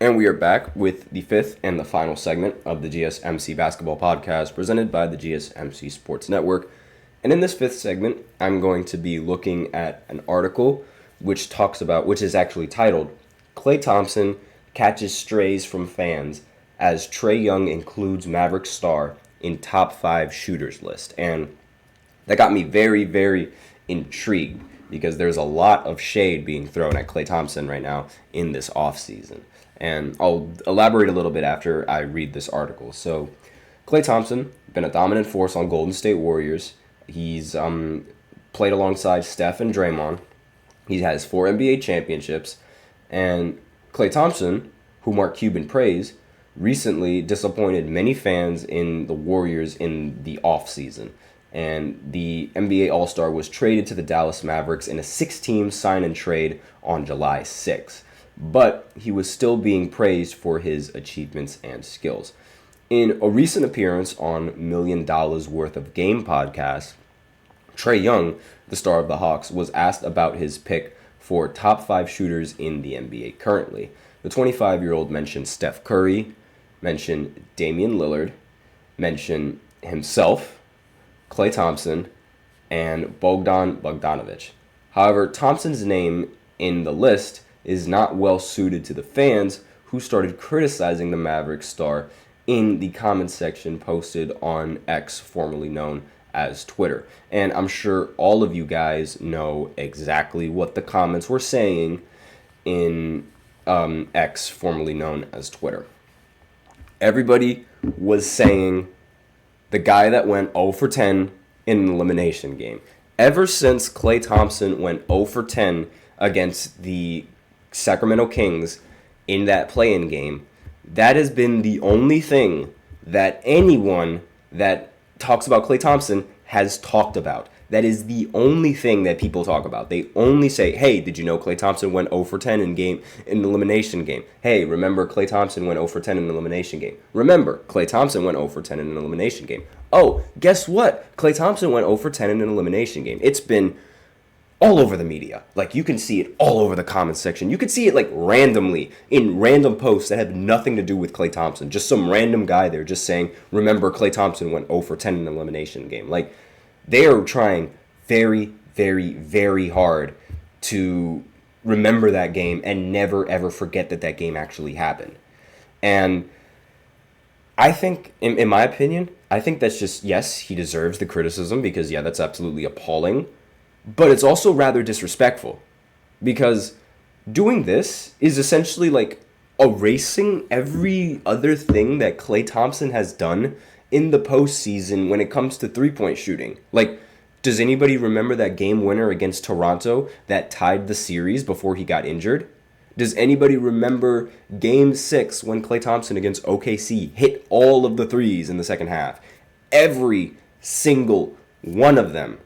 And we are back with the fifth and the final segment of the GSMC Basketball Podcast presented by the GSMC Sports Network. And in this fifth segment, I'm going to be looking at an article which is actually titled, Klay Thompson Catches Strays from Fans as Trae Young Includes Maverick Star in Top 5 Shooters List. And that got me very, very intrigued because there's a lot of shade being thrown at Klay Thompson right now in this offseason. And I'll elaborate a little bit after I read this article. So, Klay Thompson, been a dominant force on Golden State Warriors. He's played alongside Steph and Draymond. He has 4 NBA championships. And Klay Thompson, who Mark Cuban praised, recently disappointed many fans in the Warriors in the offseason. And the NBA All-Star was traded to the Dallas Mavericks in a 6-team sign-and-trade on July 6th. But he was still being praised for his achievements and skills. In a recent appearance on $1 Million Worth of Game podcast, Trae Young, the star of the Hawks, was asked about his pick for top 5 shooters in the NBA currently. The 25-year-old mentioned Steph Curry, mentioned Damian Lillard, mentioned himself, Klay Thompson, and Bogdan Bogdanovic. However, Thompson's name in the list is not well suited to the fans who started criticizing the Mavericks star in the comments section posted on X, formerly known as Twitter. And I'm sure all of you guys know exactly what the comments were saying in X, formerly known as Twitter. Everybody was saying the guy that went 0 for 10 in an elimination game. Ever since Klay Thompson went 0 for 10 against the Sacramento Kings in that play-in game, that has been the only thing that anyone that talks about Klay Thompson has talked about. That is the only thing that people talk about. They only say, hey, did you know Klay Thompson went 0 for 10 in an elimination game? Hey, remember Klay Thompson went 0 for 10 in an elimination game? Remember, Klay Thompson went 0 for 10 in an elimination game. Oh, guess what? Klay Thompson went 0 for 10 in an elimination game. It's been all over the media. Like, you can see it all over the comments section. You could see it, like, randomly in random posts that have nothing to do with Klay Thompson. Just some random guy there just saying, remember, Klay Thompson went 0 for 10 in an elimination game. Like, they are trying very, very, very hard to remember that game and never, ever forget that game actually happened. And I think, in my opinion, I think that's just, yes, he deserves the criticism because, yeah, that's absolutely appalling. But it's also rather disrespectful because doing this is essentially like erasing every other thing that Klay Thompson has done in the postseason when it comes to three-point shooting. Like, does anybody remember that game winner against Toronto that tied the series before he got injured? Does anybody remember Game 6 when Klay Thompson against OKC hit all of the threes in the second half? Every single one of them.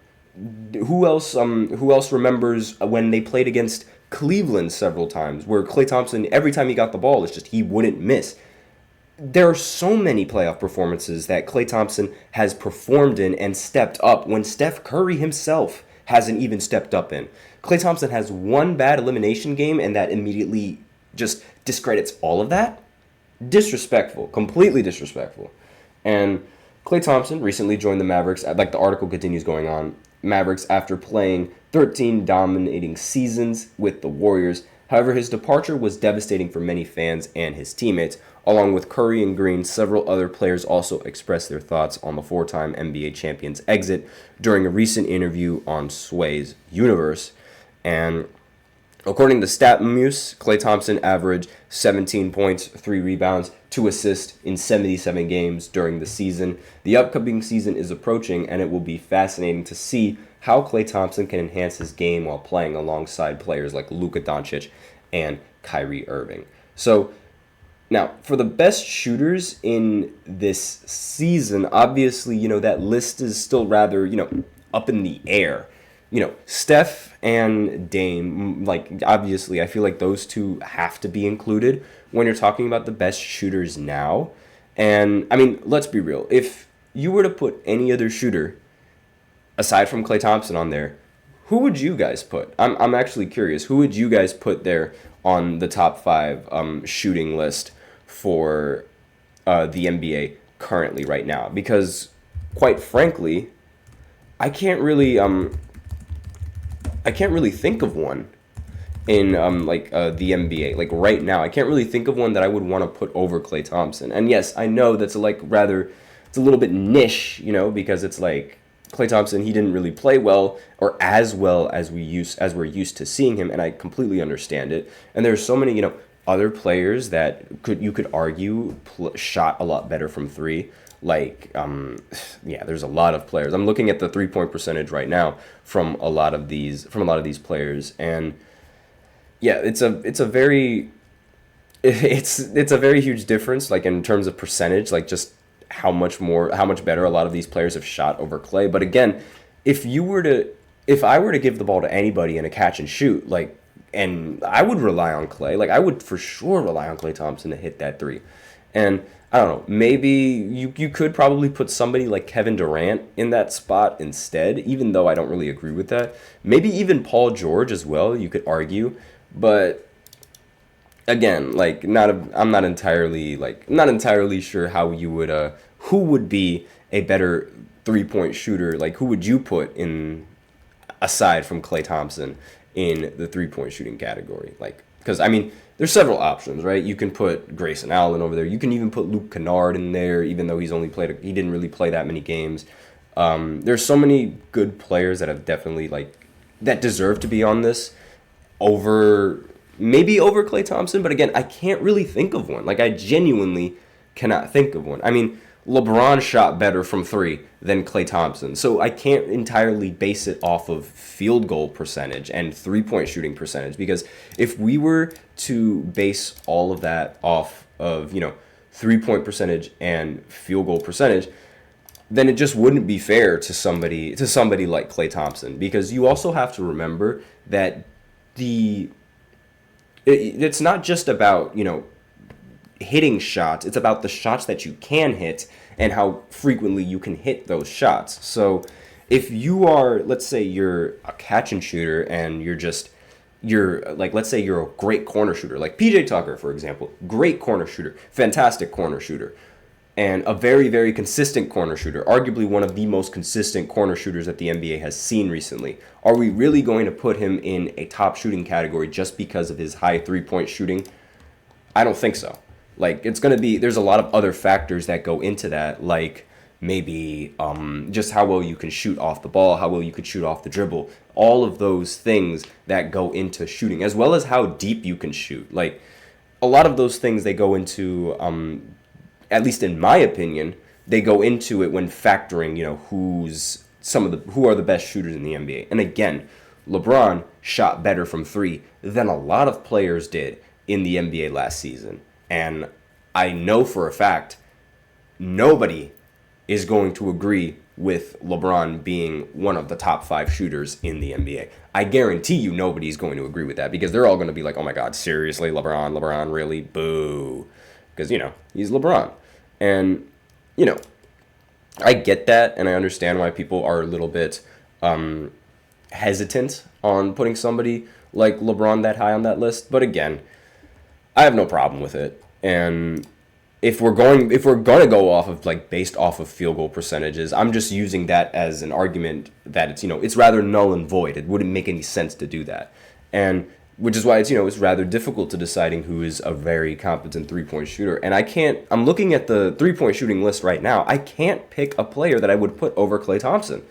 Who else remembers when they played against Cleveland several times, where Klay Thompson, every time he got the ball, it's just he wouldn't miss. There are so many playoff performances that Klay Thompson has performed in and stepped up when Steph Curry himself hasn't even stepped up in. Klay Thompson has one bad elimination game, and that immediately just discredits all of that. Disrespectful, completely disrespectful. And Klay Thompson recently joined the Mavericks, like the article continues going on, Mavericks after playing 13 dominating seasons with the Warriors. However, his departure was devastating for many fans and his teammates. Along with Curry and Green, several other players also expressed their thoughts on the 4-time NBA champion's exit during a recent interview on Sway's Universe. And according to StatMuse, Klay Thompson averaged 17 points, 3 rebounds, 2 assists in 77 games during the season. The upcoming season is approaching, and it will be fascinating to see how Klay Thompson can enhance his game while playing alongside players like Luka Doncic and Kyrie Irving. So, now, for the best shooters in this season, obviously, that list is still rather, up in the air. Steph and Dame, like, obviously, I feel like those two have to be included when you're talking about the best shooters now. And, I mean, let's be real. If you were to put any other shooter, aside from Klay Thompson on there, who would you guys put? I'm actually curious. Who would you guys put there on the top 5 shooting list for the NBA currently right now, because quite frankly, I can't really think of one in the NBA. Like right now, I can't really think of one that I would want to put over Klay Thompson. And yes, I know that's it's a little bit niche, because it's like Klay Thompson, he didn't really play well or as well as we're used to seeing him, and I completely understand it. And there's so many, other players that you could argue shot a lot better from three. There's a lot of players. I'm looking at the 3-point percentage right now from a lot of these players, and yeah, it's a very huge difference, like in terms of percentage, like just how much better a lot of these players have shot over Klay. But again, if I were to give the ball to anybody in a catch and shoot, and I would rely on Klay, I would for sure rely on Klay Thompson to hit that three. And I don't know, maybe you could probably put somebody like Kevin Durant in that spot instead, even though I don't really agree with that. Maybe even Paul George as well, you could argue. But again, I'm not entirely sure how you would who would be a better 3-point shooter. Like, who would you put in aside from Klay Thompson in the 3-point shooting category? Because there's several options, right? You can put Grayson Allen over there. You can even put Luke Kennard in there, even though he didn't really play that many games. There's so many good players that have definitely that deserve to be on this maybe over Klay Thompson. But again, I can't really think of one. I genuinely cannot think of one. LeBron shot better from three than Klay Thompson, so I can't entirely base it off of field goal percentage and 3-point shooting percentage, because if we were to base all of that off of 3-point percentage and field goal percentage, then it just wouldn't be fair to somebody like Klay Thompson, because you also have to remember that it's not just about hitting shots. It's about the shots that you can hit and how frequently you can hit those shots. So if you are, let's say you're a catch and shooter, and let's say you're a great corner shooter, like PJ Tucker, for example, great corner shooter, fantastic corner shooter, and a very, very consistent corner shooter, arguably one of the most consistent corner shooters that the NBA has seen recently. Are we really going to put him in a top shooting category just because of his high 3-point shooting? I don't think so. There's a lot of other factors that go into that, like maybe just how well you can shoot off the ball, how well you could shoot off the dribble, all of those things that go into shooting, as well as how deep you can shoot. A lot of those things, they go into, at least in my opinion, they go into it when factoring, who are the best shooters in the NBA. And again, LeBron shot better from three than a lot of players did in the NBA last season. And I know for a fact nobody is going to agree with LeBron being one of the top 5 shooters in the NBA. I guarantee you nobody's going to agree with that, because they're all going to be like, oh my God, seriously, LeBron, really? Boo. Because, he's LeBron. And, I get that, and I understand why people are a little bit hesitant on putting somebody like LeBron that high on that list. But again, I have no problem with it. And if we're gonna go off of based off of field goal percentages, I'm just using that as an argument that it's rather null and void. It wouldn't make any sense to do that. And which is why it's rather difficult to deciding who is a very competent 3-point shooter. And I'm looking at the 3-point shooting list right now. I can't pick a player that I would put over Klay Thompson.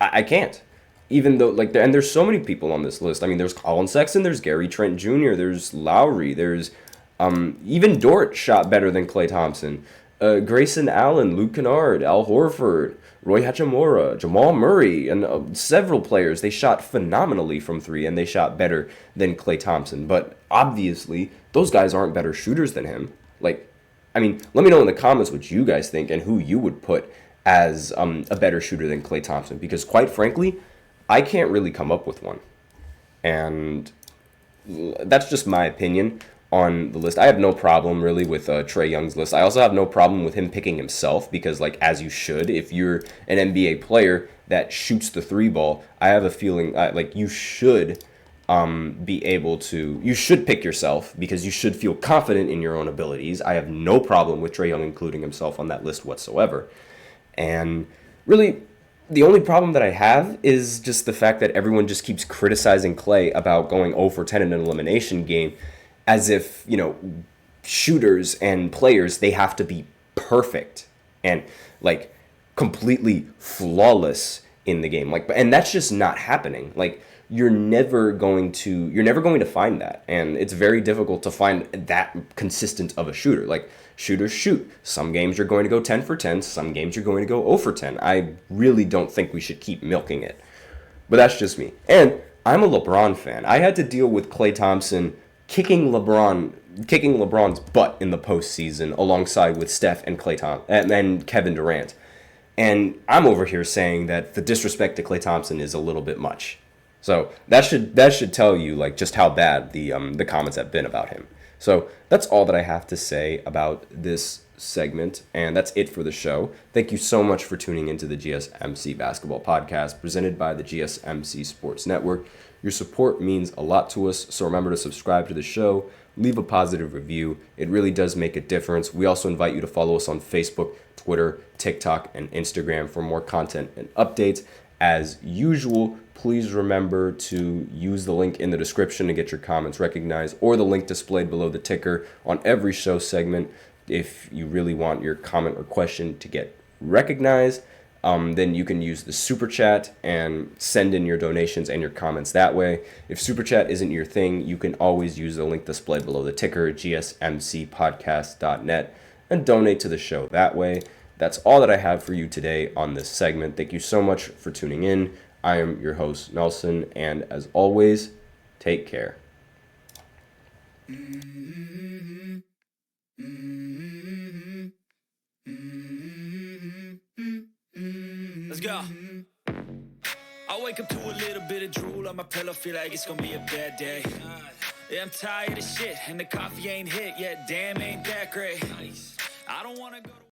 I can't. Even though, and there's so many people on this list. There's Colin Sexton, there's Gary Trent Jr., there's Lowry, there's even Dort shot better than Klay Thompson. Grayson Allen, Luke Kennard, Al Horford, Roy Hachimura, Jamal Murray, and several players, they shot phenomenally from three, and they shot better than Klay Thompson. But obviously, those guys aren't better shooters than him. Let me know in the comments what you guys think and who you would put as a better shooter than Klay Thompson, because quite frankly, I can't really come up with one. And that's just my opinion on the list. I have no problem really with Trae Young's list. I also have no problem with him picking himself, because as you should, if you're an NBA player that shoots the 3 ball, I have a feeling you should be able to, you should pick yourself because you should feel confident in your own abilities. I have no problem with Trae Young including himself on that list whatsoever. And really, the only problem that I have is just the fact that everyone just keeps criticizing Klay about going 0 for 10 in an elimination game as if, shooters and players, they have to be perfect and like completely flawless in the game. And that's just not happening. You're never going to find that. And it's very difficult to find that consistent of a shooter. Shooters shoot. Some games you're going to go 10 for 10. Some games you're going to go 0 for 10. I really don't think we should keep milking it. But that's just me. And I'm a LeBron fan. I had to deal with Klay Thompson kicking LeBron's butt in the postseason alongside with Steph and and Kevin Durant. And I'm over here saying that the disrespect to Klay Thompson is a little bit much. So that should tell you just how bad the comments have been about him. So that's all that I have to say about this segment, and that's it for the show. Thank you so much for tuning into the GSMC Basketball Podcast presented by the GSMC Sports Network. Your support means a lot to us, so remember to subscribe to the show, leave a positive review. It really does make a difference. We also invite you to follow us on Facebook, Twitter, TikTok, and Instagram for more content and updates. As usual, please remember to use the link in the description to get your comments recognized, or the link displayed below the ticker on every show segment. If you really want your comment or question to get recognized, then you can use the Super Chat and send in your donations and your comments that way. If Super Chat isn't your thing, you can always use the link displayed below the ticker, gsmcpodcast.net, and donate to the show that way. That's all that I have for you today on this segment. Thank you so much for tuning in. I am your host, Nelson, and as always, take care. Let's go. I wake up to a little bit of drool on my pillow, feel like it's gonna be a bad day. Yeah, I'm tired of shit, and the coffee ain't hit yet. Damn, ain't that great. I don't wanna go to